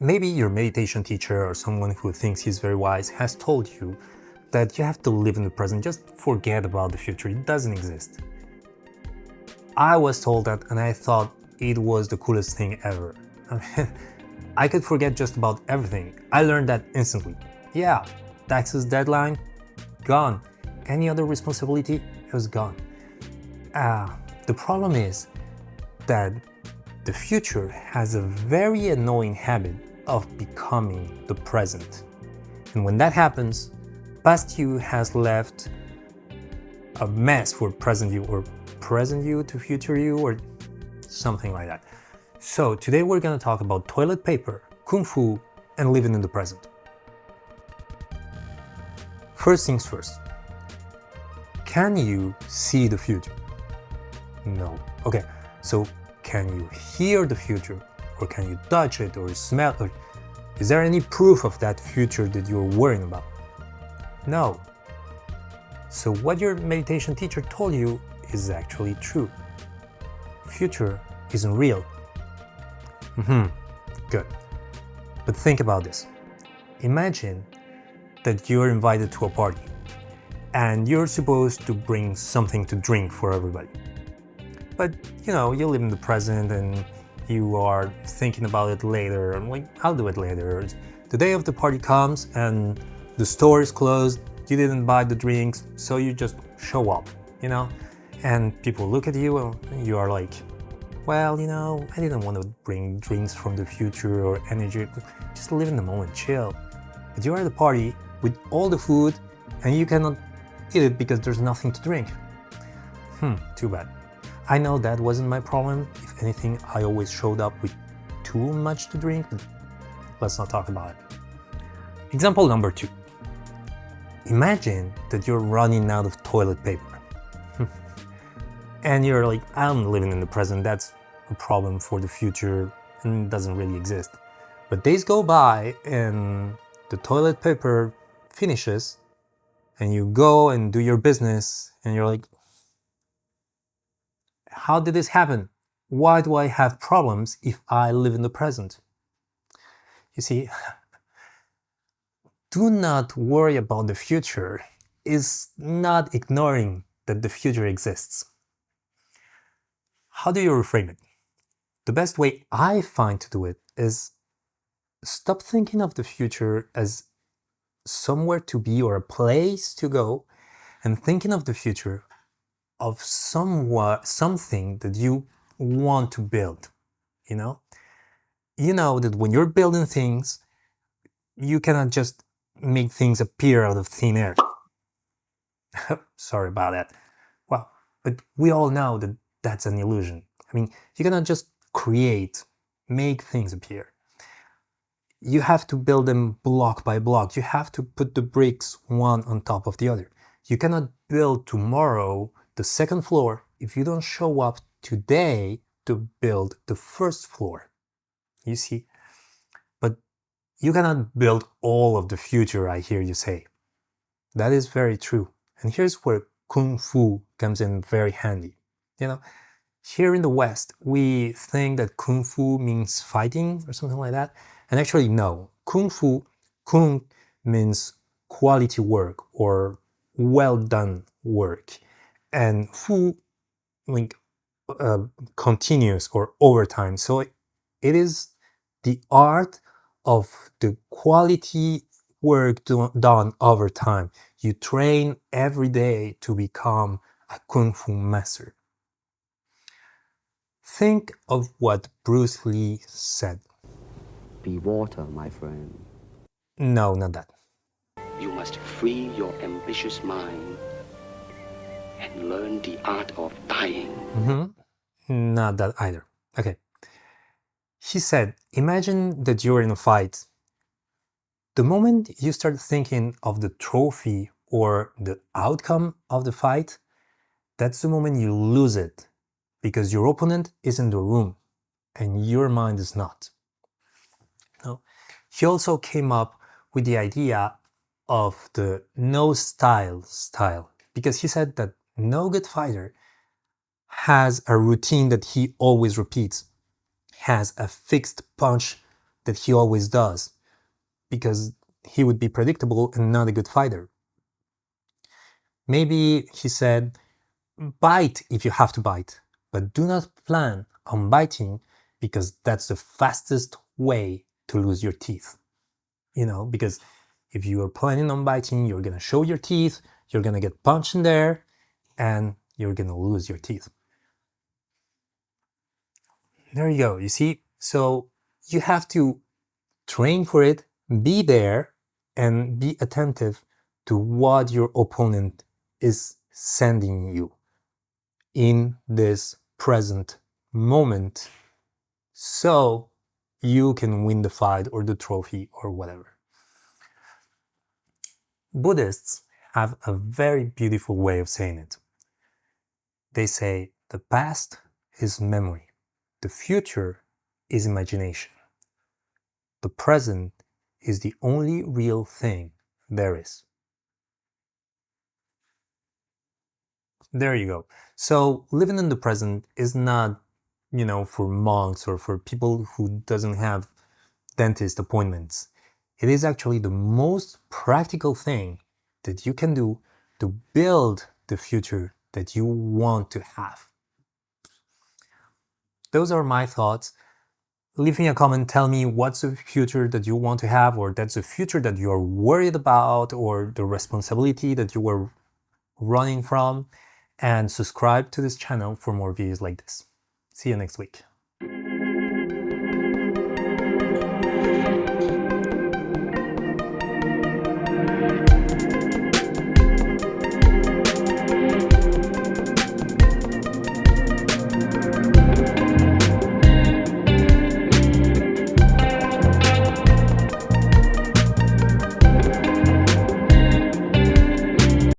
Maybe your meditation teacher or someone who thinks he's very wise has told you that you have to live in the present, just forget about the future, it doesn't exist. I was told that and I thought it was the coolest thing ever. I could forget just about everything. I learned that instantly. Yeah, taxes deadline, gone. Any other responsibility, it was gone. The problem is that the future has a very annoying habit of becoming the present. And when that happens, past you has left a mess for present you, or present you to future you, or something like that. So today we're going to talk about toilet paper, kung fu, and living in the present. First things first. Can you see the future? No. Okay, so can you hear the future? Or can you touch it or smell it? Is there any proof of that future that you're worrying about? No. So what your meditation teacher told you is actually true. Future isn't real. Good. But think about this. Imagine that you're invited to a party and you're supposed to bring something to drink for everybody. But you live in the present and you are thinking about it later, and like, I'll do it later. The day of the party comes and the store is closed, you didn't buy the drinks, so you just show up, and people look at you and you are like, well, I didn't want to bring drinks from the future or energy, just live in the moment, chill. But you're at the party with all the food and you cannot eat it because there's nothing to drink. Too bad. I know that wasn't my problem. If anything, I always showed up with too much to drink, but let's not talk about it. Example number 2. Imagine that you're running out of toilet paper. And you're like, I'm living in the present, that's a problem for the future and it doesn't really exist. But days go by and the toilet paper finishes and you go and do your business and you're like, how did this happen? Why do I have problems if I live in the present? You see, do not worry about the future is not ignoring that the future exists. How do you reframe it? The best way I find to do it is stop thinking of the future as somewhere to be or a place to go, and thinking of the future of something that you want to build. You know that when you're building things, you cannot just make things appear out of thin air. Sorry about that. Well, but we all know that that's an illusion. I mean, you cannot just make things appear. You have to build them block by block. You have to put the bricks one on top of the other. You cannot build tomorrow the second floor if you don't show up today to build the first floor. You see? But you cannot build all of the future, I hear you say. That is very true. And here's where Kung Fu comes in very handy. Here in the West, we think that Kung Fu means fighting or something like that. And actually, no. Kung means quality work or well done work. And Fu, continuous or overtime. So it is the art of the quality work done over time. You train every day to become a Kung Fu master. Think of what Bruce Lee said. Be water, my friend. No, not that. You must free your ambitious mind and learn the art of dying. Not that either. Okay. He said, imagine that you're in a fight. The moment you start thinking of the trophy or the outcome of the fight, that's the moment you lose it, because your opponent is in the room and your mind is not. No. He also came up with the idea of the no style, because he said that no good fighter has a routine that he always repeats, has a fixed punch that he always does, because he would be predictable and not a good fighter. Maybe he said, bite if you have to bite, but do not plan on biting, because that's the fastest way to lose your teeth. You know, because if you are planning on biting, you're gonna show your teeth, you're gonna get punched in there, and you're gonna lose your teeth. There you go, you see? So you have to train for it, be there, and be attentive to what your opponent is sending you in this present moment, so you can win the fight or the trophy or whatever. Buddhists have a very beautiful way of saying it. They say the past is memory, the future is imagination, the present is the only real thing there is. There you go. So living in the present is not, for monks or for people who doesn't have dentist appointments. It is actually the most practical thing that you can do to build the future that you want to have. Those are my thoughts. Leave me a comment, tell me what's the future that you want to have, or that's the future that you're worried about, or the responsibility that you were running from, and subscribe to this channel for more videos like this. See you next week.